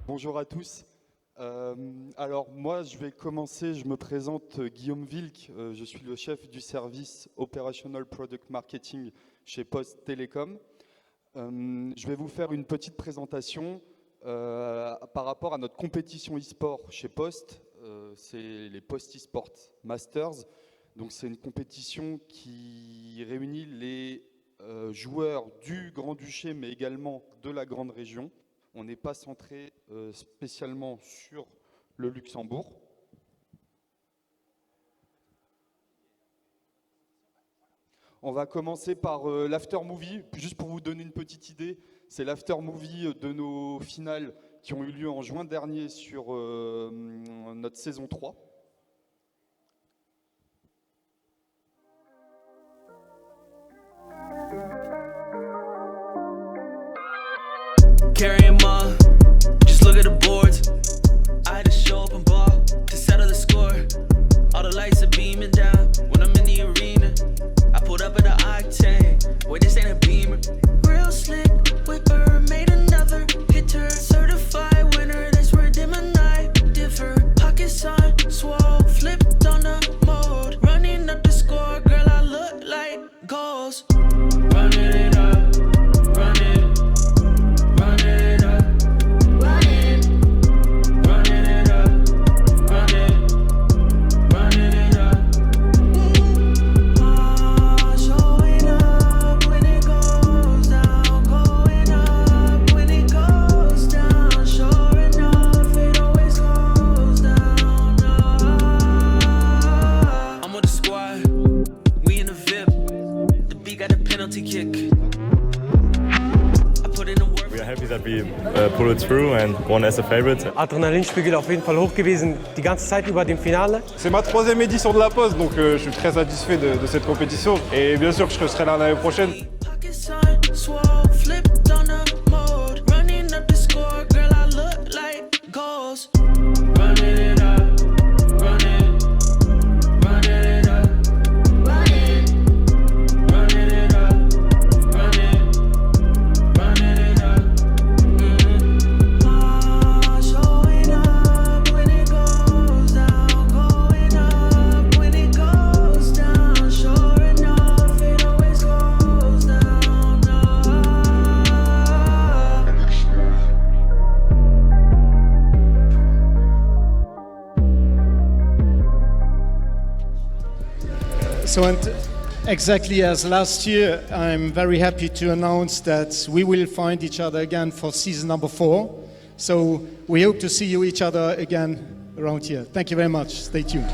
Bonjour à tous. Alors moi, je vais commencer, je me présente Guillaume Wilk, je suis le chef du service Operational Product Marketing chez Post Telecom. Je vais vous faire une petite présentation par rapport à notre compétition e-sport chez Post. C'est les Post eSport Masters. Donc c'est une compétition qui réunit les joueurs du Grand-Duché, mais également de la Grande Région. On n'est pas centré spécialement sur le Luxembourg. On va commencer par l'after movie, juste pour vous donner une petite idée. C'est l'after movie de nos finales qui ont eu lieu en juin dernier sur notre saison 3. Carry 'em all, just look at the boards. I had to show up and ball to settle the score. All the lights are beaming down when I'm in the arena. I pulled up at the Octane, boy, this ain't a Beamer. Real slick, whipper, made another hitter. Certified winner, that's where dim and I differ. Pockets on, swole, flipped on the mode. Running up the score, girl, I look like goals. Running it up. We pull it through and won as a favorite. Adrenalinspiegel auf jeden Fall hoch gewesen, die ganze Zeit über dem Finale. C'est ma 3e édition de la Poste, donc je suis très satisfait de cette compétition. Et bien sûr, je serai là l'année prochaine. So, and exactly as last year, I'm very happy to announce that we will find each other again for season number 4. So we hope to see you each other again around here. Thank you very much. Stay tuned.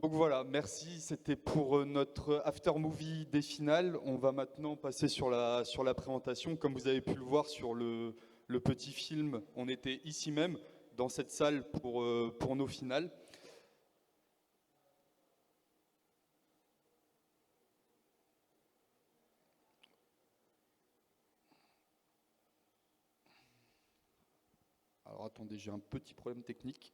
Donc voilà, merci, c'était pour notre after movie des finales. On va maintenant passer sur la présentation. Comme vous avez pu le voir sur le petit film, on était ici même, dans cette salle pour nos finales. Alors attendez, j'ai un petit problème technique.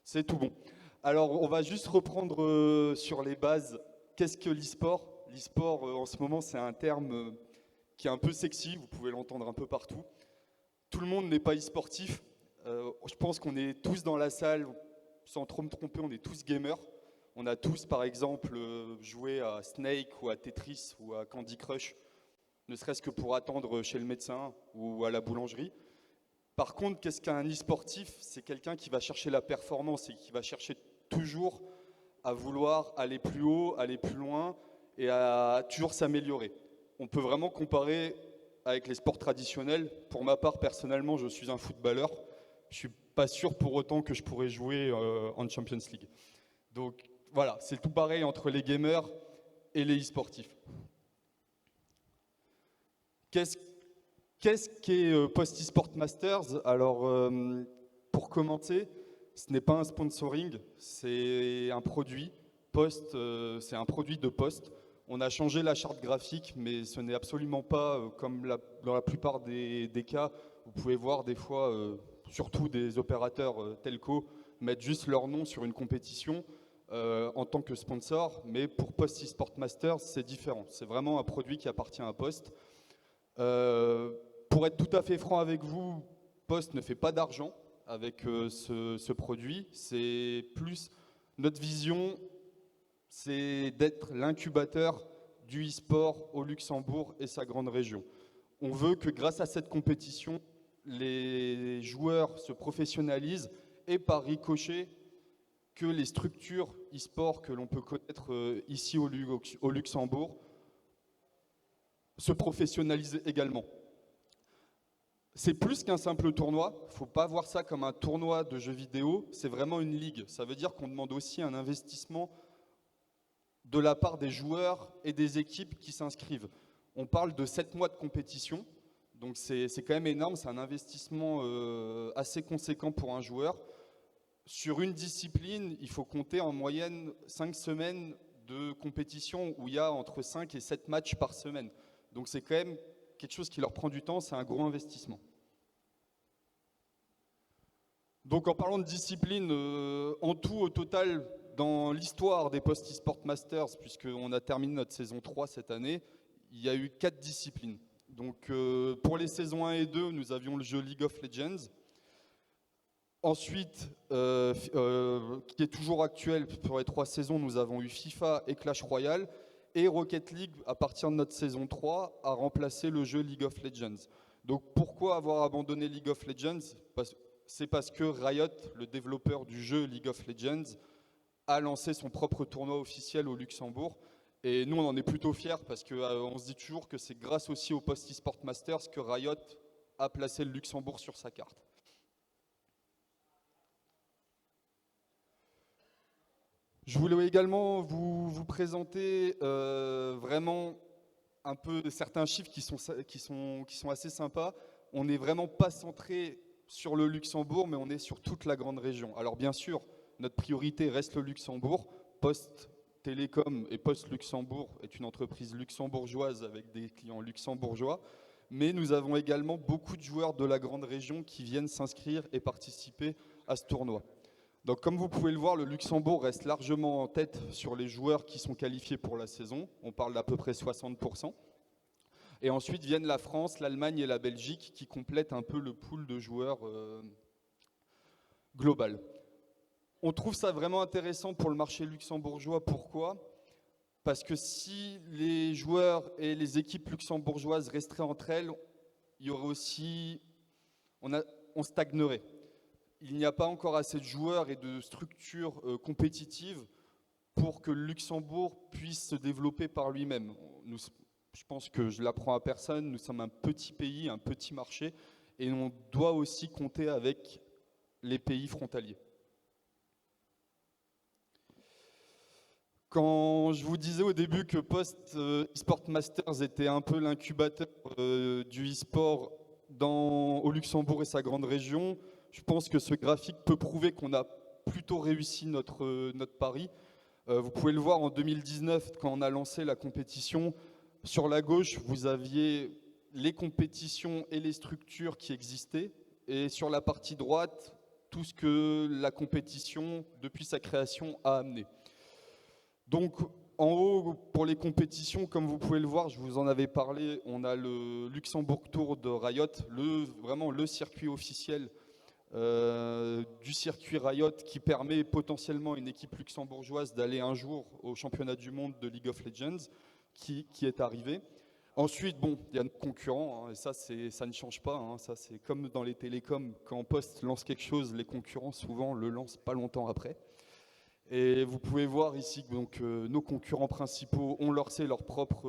C'est tout bon. Alors, on va juste reprendre sur les bases. Qu'est-ce que l'e-sport ? L'e-sport, en ce moment, c'est un terme qui est un peu sexy. Vous pouvez l'entendre un peu partout. Tout le monde n'est pas e-sportif. Je pense qu'on est tous dans la salle, sans trop me tromper, on est tous gamers. On a tous, par exemple, joué à Snake ou à Tetris ou à Candy Crush, ne serait-ce que pour attendre chez le médecin ou à la boulangerie. Par contre, qu'est-ce qu'un e-sportif ? C'est quelqu'un qui va chercher la performance et qui va chercher toujours à vouloir aller plus haut, aller plus loin et à toujours s'améliorer. On peut vraiment comparer avec les sports traditionnels. Pour ma part, personnellement, je suis un footballeur. Je ne suis pas sûr pour autant que je pourrais jouer en Champions League. Donc voilà, c'est tout pareil entre les gamers et les e-sportifs. Qu'est-ce qu'est Post eSport Masters? Alors, pour commencer, ce n'est pas un sponsoring, c'est un produit. Post, c'est un produit de Post. On a changé la charte graphique, mais ce n'est absolument pas comme dans la plupart des cas. Vous pouvez voir des fois, surtout des opérateurs telco, mettre juste leur nom sur une compétition en tant que sponsor. Mais pour Post eSport Masters, c'est différent. C'est vraiment un produit qui appartient à Post. Pour être tout à fait franc avec vous, Post ne fait pas d'argent avec ce produit. C'est plus notre vision, c'est d'être l'incubateur du e-sport au Luxembourg et sa grande région. On veut que grâce à cette compétition, les joueurs se professionnalisent et par ricochet, que les structures e-sport que l'on peut connaître ici au Luxembourg se professionnalisent également. C'est plus qu'un simple tournoi, il ne faut pas voir ça comme un tournoi de jeux vidéo, c'est vraiment une ligue. Ça veut dire qu'on demande aussi un investissement de la part des joueurs et des équipes qui s'inscrivent. On parle de 7 mois de compétition, donc c'est quand même énorme, c'est un investissement assez conséquent pour un joueur. Sur une discipline, il faut compter en moyenne 5 semaines de compétition où il y a entre 5 et 7 matchs par semaine. Donc c'est quand même quelque chose qui leur prend du temps, c'est un gros investissement. Donc en parlant de discipline, en tout, au total, dans l'histoire des Post eSport Masters, puisqu'on a terminé notre saison 3 cette année, il y a eu 4 disciplines. Donc pour les saisons 1 et 2, nous avions le jeu League of Legends. Ensuite, qui est toujours actuel, pour les 3 saisons, nous avons eu FIFA et Clash Royale. Et Rocket League, à partir de notre saison 3, a remplacé le jeu League of Legends. Donc pourquoi avoir abandonné League of Legends? C'est parce que Riot, le développeur du jeu League of Legends, a lancé son propre tournoi officiel au Luxembourg. Et nous, on en est plutôt fiers parce qu'on se dit toujours que c'est grâce aussi au Post eSport Masters que Riot a placé le Luxembourg sur sa carte. Je voulais également vous présenter vraiment un peu certains chiffres qui sont assez sympas. On n'est vraiment pas centré sur le Luxembourg, mais on est sur toute la grande région. Alors bien sûr, notre priorité reste le Luxembourg. Post Télécom et Post Luxembourg est une entreprise luxembourgeoise avec des clients luxembourgeois. Mais nous avons également beaucoup de joueurs de la grande région qui viennent s'inscrire et participer à ce tournoi. Donc comme vous pouvez le voir, le Luxembourg reste largement en tête sur les joueurs qui sont qualifiés pour la saison. On parle d'à peu près 60%. Et ensuite viennent la France, l'Allemagne et la Belgique qui complètent un peu le pool de joueurs global. On trouve ça vraiment intéressant pour le marché luxembourgeois. Pourquoi ? Parce que si les joueurs et les équipes luxembourgeoises resteraient entre elles, il y aurait aussi, on stagnerait. Il n'y a pas encore assez de joueurs et de structures compétitives pour que le Luxembourg puisse se développer par lui-même. Je pense que je l'apprends à personne, nous sommes un petit pays, un petit marché, et on doit aussi compter avec les pays frontaliers. Quand je vous disais au début que Post eSport Masters était un peu l'incubateur du e-sport au Luxembourg et sa grande région, je pense que ce graphique peut prouver qu'on a plutôt réussi notre pari. Vous pouvez le voir en 2019, quand on a lancé la compétition. Sur la gauche, vous aviez les compétitions et les structures qui existaient. Et sur la partie droite, tout ce que la compétition, depuis sa création, a amené. Donc, en haut, pour les compétitions, comme vous pouvez le voir, je vous en avais parlé, on a le Luxembourg Tour de Riot, vraiment le circuit officiel du circuit Riot qui permet potentiellement à une équipe luxembourgeoise d'aller un jour au championnat du monde de League of Legends qui est arrivé. Ensuite, bon, il y a nos concurrents, hein, et ça ne change pas. Hein, ça, c'est comme dans les télécoms, quand Post lance quelque chose, les concurrents souvent le lancent pas longtemps après. Et vous pouvez voir ici que donc, nos concurrents principaux ont lancé leur propre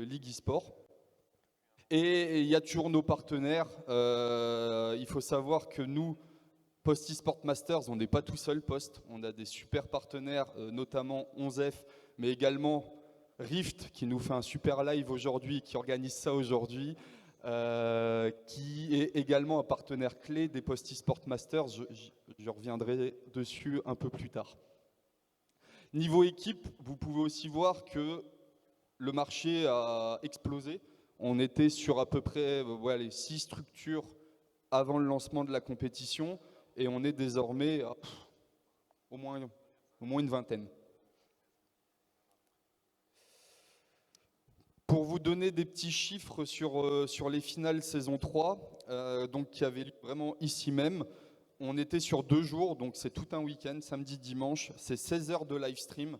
ligue e-sport. Et il y a toujours nos partenaires. Il faut savoir que nous, Post eSport Masters, on n'est pas tout seul, Post. On a des super partenaires, notamment 11F, mais également Rift, qui nous fait un super live aujourd'hui, qui organise ça aujourd'hui, qui est également un partenaire clé des Post eSport Masters. Je reviendrai dessus un peu plus tard. Niveau équipe, vous pouvez aussi voir que le marché a explosé. On était sur à peu près les 6 structures avant le lancement de la compétition et on est désormais à au moins une vingtaine. Pour vous donner des petits chiffres sur les finales saison 3, donc qui avaient lieu vraiment ici même, on était sur 2 jours, donc c'est tout un week-end, samedi, dimanche, c'est 16 heures de live stream.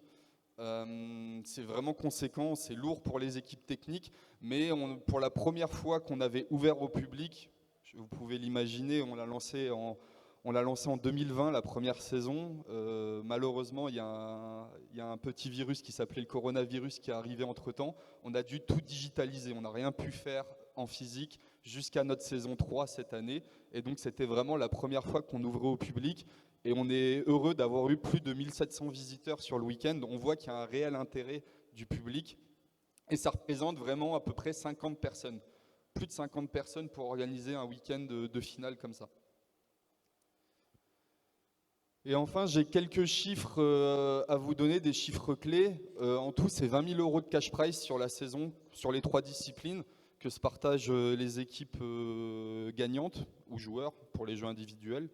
C'est vraiment conséquent, c'est lourd pour les équipes techniques, mais pour la première fois qu'on avait ouvert au public, vous pouvez l'imaginer, on l'a lancé en 2020, la première saison. Malheureusement, il y a un petit virus qui s'appelait le coronavirus qui est arrivé entre-temps. On a dû tout digitaliser, on n'a rien pu faire en physique jusqu'à notre saison 3 cette année. Et donc, c'était vraiment la première fois qu'on ouvrait au public. Et on est heureux d'avoir eu plus de 1700 visiteurs sur le week-end. On voit qu'il y a un réel intérêt du public. Et ça représente vraiment à peu près 50 personnes. Plus de 50 personnes pour organiser un week-end de finale comme ça. Et enfin, j'ai quelques chiffres à vous donner, des chiffres clés. En tout, c'est 20 000 € de cash prize sur la saison, sur les 3 disciplines que se partagent les équipes gagnantes ou joueurs pour les jeux individuels.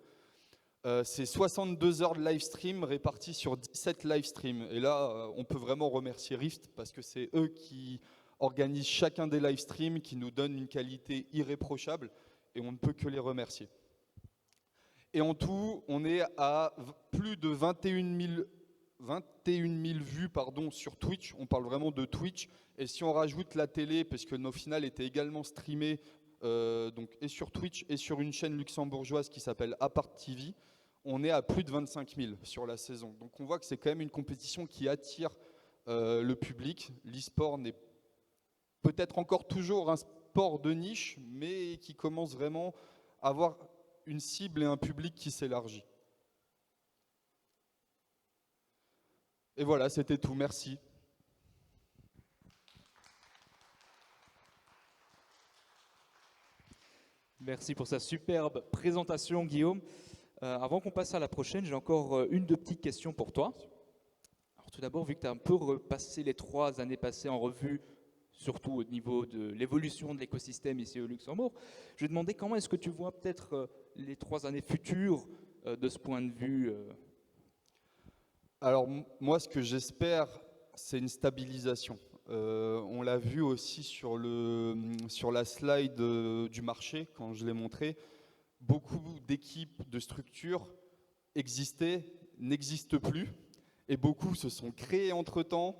C'est 62 heures de live stream réparties sur 17 live streams. Et là, on peut vraiment remercier Rift parce que c'est eux qui organisent chacun des live streams, qui nous donnent une qualité irréprochable et on ne peut que les remercier. Et en tout, on est à plus de 21 000 vues sur Twitch. On parle vraiment de Twitch. Et si on rajoute la télé, parce que nos finales étaient également streamées et sur Twitch et sur une chaîne luxembourgeoise qui s'appelle Apart TV, on est à plus de 25 000 sur la saison. Donc on voit que c'est quand même une compétition qui attire le public. L'e-sport n'est peut-être encore toujours un sport de niche, mais qui commence vraiment à avoir une cible et un public qui s'élargit. Et voilà, c'était tout. Merci. Merci pour sa superbe présentation, Guillaume. Avant qu'on passe à la prochaine, j'ai encore une de petites questions pour toi. Alors, tout d'abord, vu que tu as un peu repassé les 3 années passées en revue, surtout au niveau de l'évolution de l'écosystème ici au Luxembourg, je vais demander comment est-ce que tu vois peut-être les 3 années futures de ce point de vue. Alors moi, ce que j'espère, c'est une stabilisation. On l'a vu aussi sur la slide du marché, quand je l'ai montré. Beaucoup d'équipes, de structures existaient, n'existent plus, et beaucoup se sont créées entre-temps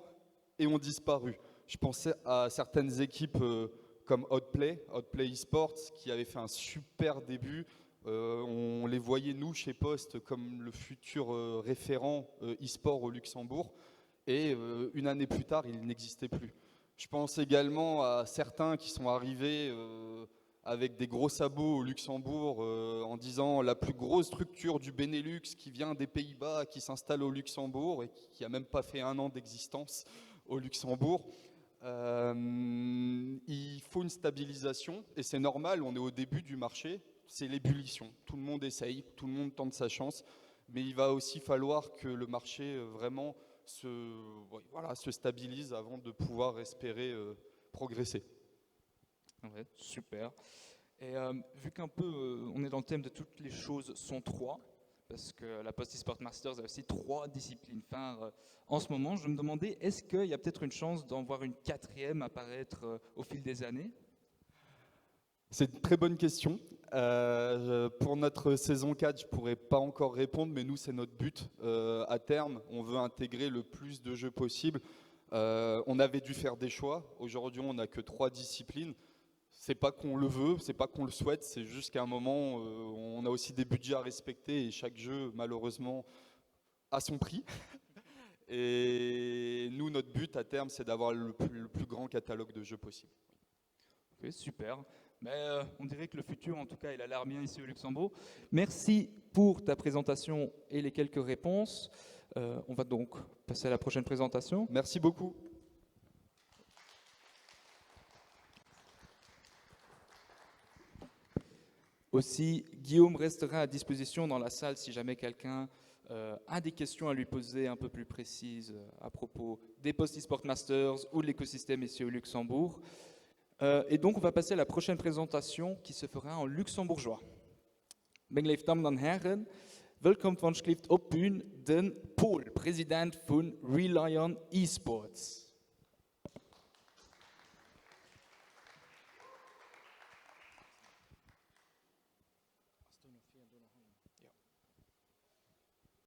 et ont disparu. Je pensais à certaines équipes comme Outplay eSports, qui avaient fait un super début. On les voyait, nous, chez Post, comme le futur référent e-sport au Luxembourg. Et une année plus tard, ils n'existaient plus. Je pense également à certains qui sont arrivés avec des gros sabots au Luxembourg en disant la plus grosse structure du Benelux qui vient des Pays-Bas, qui s'installe au Luxembourg et qui n'a même pas fait 1 an d'existence au Luxembourg. Il faut une stabilisation et c'est normal, on est au début du marché, c'est l'ébullition. Tout le monde essaye, tout le monde tente sa chance, mais il va aussi falloir que le marché vraiment se stabilise avant de pouvoir espérer progresser. Ouais, super. Et vu qu'un peu on est dans le thème de toutes les choses sont 3, parce que la Post eSport Masters a aussi 3 disciplines phares en ce moment, je me demandais, est-ce qu'il y a peut-être une chance d'en voir une 4e apparaître au fil des années ? C'est une très bonne question. Pour notre saison 4, je ne pourrais pas encore répondre, mais nous, c'est notre but. À terme, on veut intégrer le plus de jeux possible. On avait dû faire des choix. Aujourd'hui, on n'a que 3 disciplines. C'est pas qu'on le veut, c'est pas qu'on le souhaite, c'est juste qu'à un moment, on a aussi des budgets à respecter et chaque jeu, malheureusement, à son prix. Et nous, notre but à terme, c'est d'avoir le plus grand catalogue de jeux possible. Ok, super. Mais on dirait que le futur, en tout cas, il a l'air bien ici au Luxembourg. Merci pour ta présentation et les quelques réponses. On va donc passer à la prochaine présentation. Merci beaucoup. Aussi, Guillaume restera à disposition dans la salle si jamais quelqu'un a des questions à lui poser un peu plus précises à propos des Post eSport Masters ou de l'écosystème ici au Luxembourg. Et donc, on va passer à la prochaine présentation qui se fera en luxembourgeois. Meine Damen und Herren, welkom van Schrift op Bühne, den Paul, Präsident von Relion eSports.